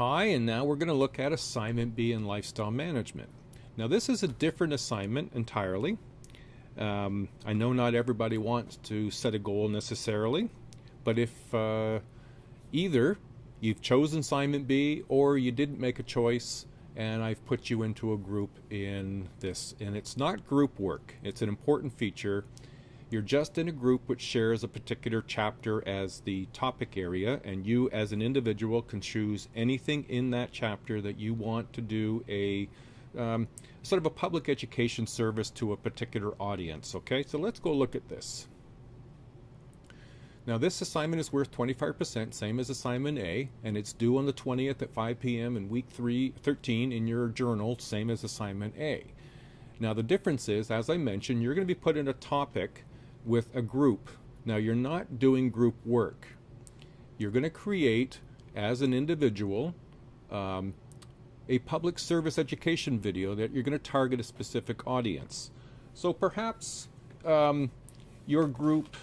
Hi, and now we're going to look at Assignment B in Lifestyle Management. Now this is a different assignment entirely. I know not everybody wants to set a goal necessarily, but if either you've chosen Assignment B or you didn't make a choice and I've put you into a group in this, and it's not group work, it's an important feature. You're just in a group which shares a particular chapter as the topic area, and you as an individual can choose anything in that chapter that you want to do a sort of a public education service to a particular audience. Okay, so let's go look at this. Now this assignment is worth 25%, same as assignment A, and it's due on the 20th at 5 p.m. in week 13 in your journal, same as assignment A. Now the difference is, as I mentioned, you're going to be put in a topic with a group. Now you're not doing group work. You're going to create, as an individual, a public service education video that you're going to target a specific audience. So perhaps your group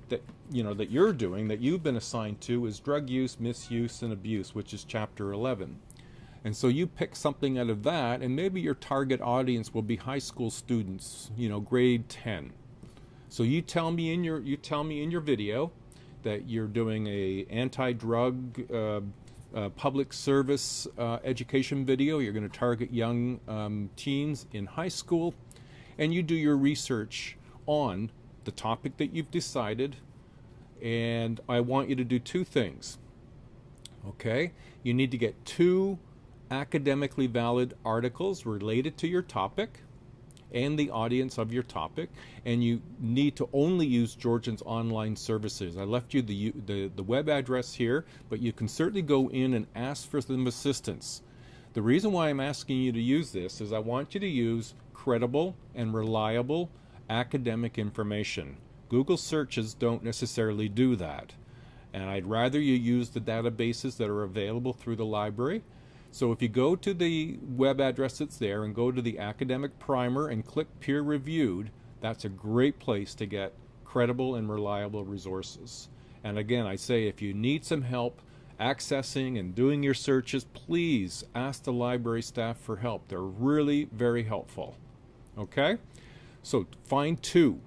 that that you're doing, that you've been assigned to, is drug use, misuse, and abuse, which is chapter 11. And so you pick something out of that, and maybe your target audience will be high school students, grade 10. So you tell me in your video that you're doing a anti-drug public service education video. You're going to target young teens in high school, and you do your research on the topic that you've decided. And I want you to do two things. Okay, you need to get 2 academically valid articles related to your topic and the audience of your topic, and you need to only use Georgian's online services. I left you the web address here, but you can certainly go in and ask for some assistance. The reason why I'm asking you to use this is I want you to use credible and reliable academic information. Google searches don't necessarily do that, and I'd rather you use the databases that are available through the library. So if you go to the web address that's there and go to the academic primer and click peer reviewed, that's a great place to get credible and reliable resources. And again, I say, if you need some help accessing and doing your searches, please ask the library staff for help. They're really very helpful. Okay? So find 2.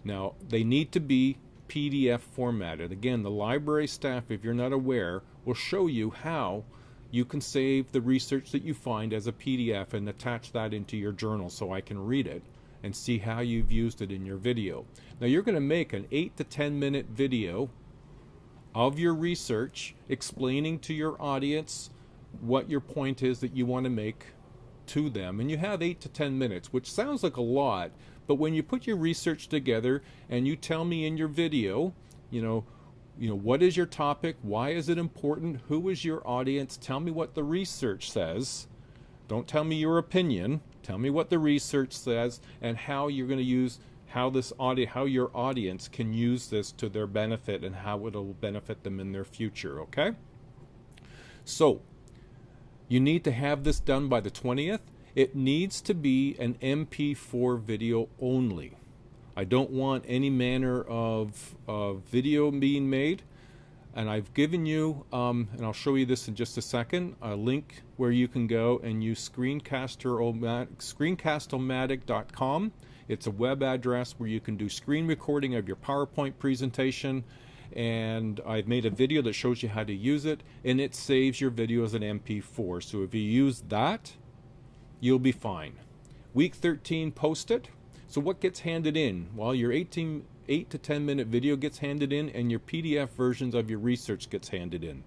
Now, they need to be PDF formatted. Again, the library staff, if you're not aware, will show you how you can save the research that you find as a PDF and attach that into your journal so I can read it and see how you've used it in your video. Now you're going to make an 8 to 10 minute video of your research explaining to your audience what your point is that you want to make to them. And you have 8 to 10 minutes, which sounds like a lot, but when you put your research together and you tell me in your video, what is your topic? Why is it important? Who is your audience? Tell me what the research says. Don't tell me your opinion. Tell me what the research says and how you're going to use how your audience can use this to their benefit and how it'll benefit them in their future. Okay? So you need to have this done by the 20th. It needs to be an MP4 video only. I don't want any manner of video being made, and I've given you, and I'll show you this in just a second, a link where you can go and use screencast-o-matic.com. It's a web address where you can do screen recording of your PowerPoint presentation, and I've made a video that shows you how to use it, and it saves your video as an MP4. So if you use that, you'll be fine. Week 13, post it. So what gets handed in? Well, your 8 to 10 minute video gets handed in, and your PDF versions of your research gets handed in.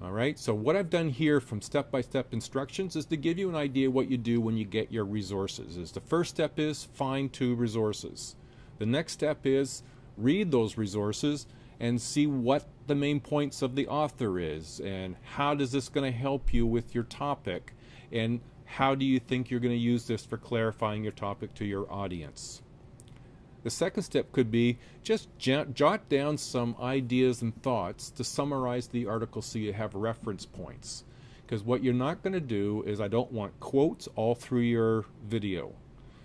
All right, so what I've done here from step-by-step instructions is to give you an idea what you do when you get your resources. The first step is find 2 resources. The next step is read those resources and see what the main points of the author is, and how does this going to help you with your topic, and how do you think you're going to use this for clarifying your topic to your audience. The second step could be just jot down some ideas and thoughts to summarize the article so you have reference points. Because what you're not going to do is, I don't want quotes all through your video.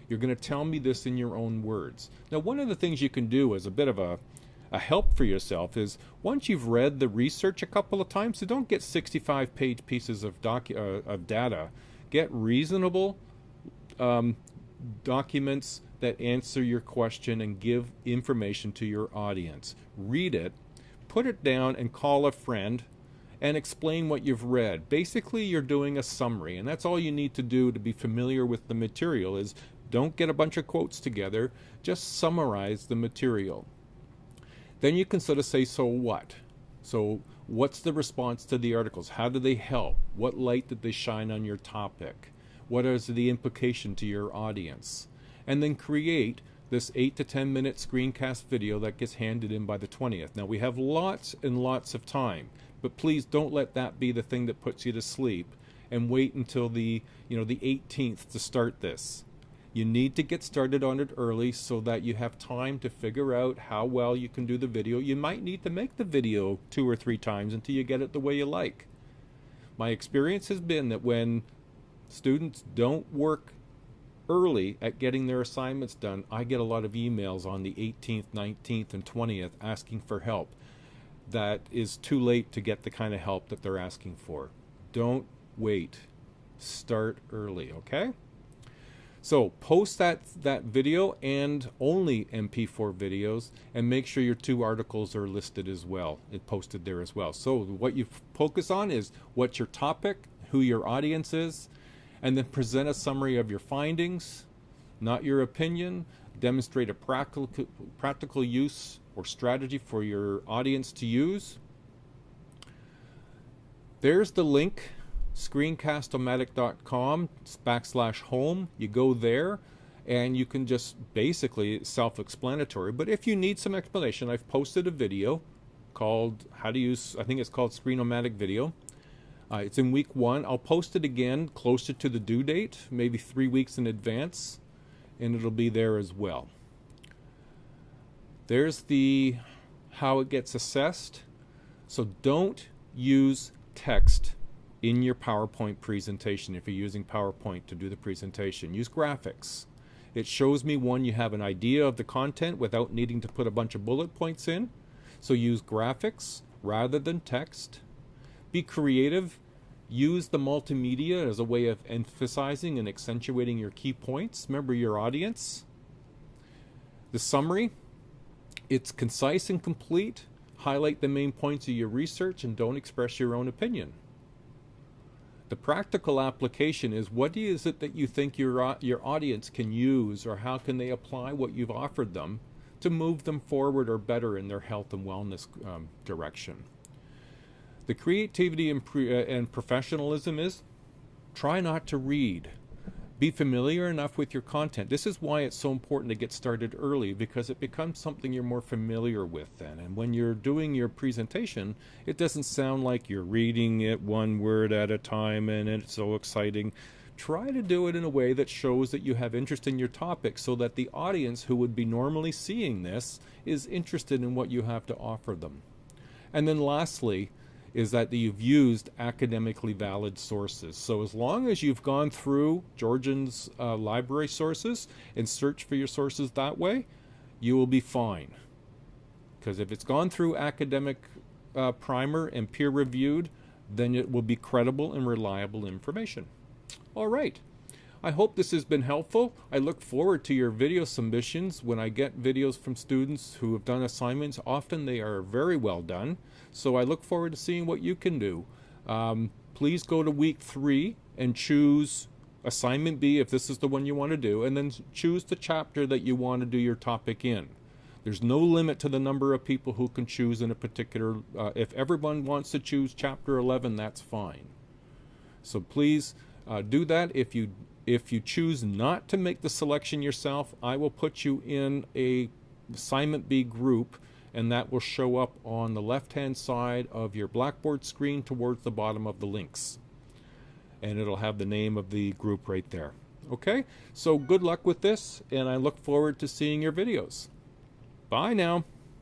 You're going to tell me this in your own words. Now, one of the things you can do as a bit of a a help for yourself is once you've read the research a couple of times, so don't get 65-page pieces of data. Get reasonable documents that answer your question and give information to your audience. Read it, put it down, and call a friend and explain what you've read. Basically, you're doing a summary, and that's all you need to do to be familiar with the material. Is don't get a bunch of quotes together, just summarize the material. Then you can sort of say, so what? So what's the response to the articles? How do they help? What light did they shine on your topic? What is the implication to your audience? And then create this 8 to 10 minute screencast video that gets handed in by the 20th. Now we have lots and lots of time, but please don't let that be the thing that puts you to sleep and wait until the 18th to start this. You need to get started on it early so that you have time to figure out how well you can do the video. You might need to make the video 2 or 3 times until you get it the way you like. My experience has been that when students don't work early at getting their assignments done, I get a lot of emails on the 18th, 19th, and 20th asking for help. That is too late to get the kind of help that they're asking for. Don't wait. Start early, okay? So post that video and only MP4 videos, and make sure your 2 articles are listed as well and posted there as well. So what you focus on is what's your topic, who your audience is, and then present a summary of your findings, not your opinion. Demonstrate a practical use or strategy for your audience to use. There's the link. Screencast-o-matic.com/home. You go there and you can just basically self-explanatory, but if you need some explanation, I've posted a video called how to use, I think it's called Screen-O-Matic video. It's in week 1. I'll post it again closer to the due date, maybe 3 weeks in advance, and it'll be there as well. There's the how it gets assessed. So don't use text in your PowerPoint presentation if you're using PowerPoint to do the presentation. Use graphics. It shows me, one, you have an idea of the content without needing to put a bunch of bullet points in. So use graphics rather than text. Be creative. Use the multimedia as a way of emphasizing and accentuating your key points. Remember your audience. The summary, it's concise and complete. Highlight the main points of your research and don't express your own opinion. The practical application is, what is it that you think your audience can use, or how can they apply what you've offered them to move them forward or better in their health and wellness direction. The creativity and professionalism is, try not to read. Be familiar enough with your content. This is why it's so important to get started early, because it becomes something you're more familiar with then. And when you're doing your presentation, it doesn't sound like you're reading it one word at a time and it's so exciting. Try to do it in a way that shows that you have interest in your topic, so that the audience who would be normally seeing this is interested in what you have to offer them. And then lastly, is that you've used academically valid sources. So as long as you've gone through Georgian's library sources and searched for your sources that way, you will be fine. Because if it's gone through academic primer and peer-reviewed, then it will be credible and reliable information. All right. I hope this has been helpful. I look forward to your video submissions. When I get videos from students who have done assignments, often they are very well done. So I look forward to seeing what you can do. Please go to week 3 and choose assignment B if this is the one you want to do, and then choose the chapter that you want to do your topic in. There's no limit to the number of people who can choose in a particular, if everyone wants to choose chapter 11, that's fine. So please do that. If you choose not to make the selection yourself, I will put you in a assignment B group, and that will show up on the left-hand side of your Blackboard screen towards the bottom of the links. And it'll have the name of the group right there. Okay, so good luck with this, and I look forward to seeing your videos. Bye now.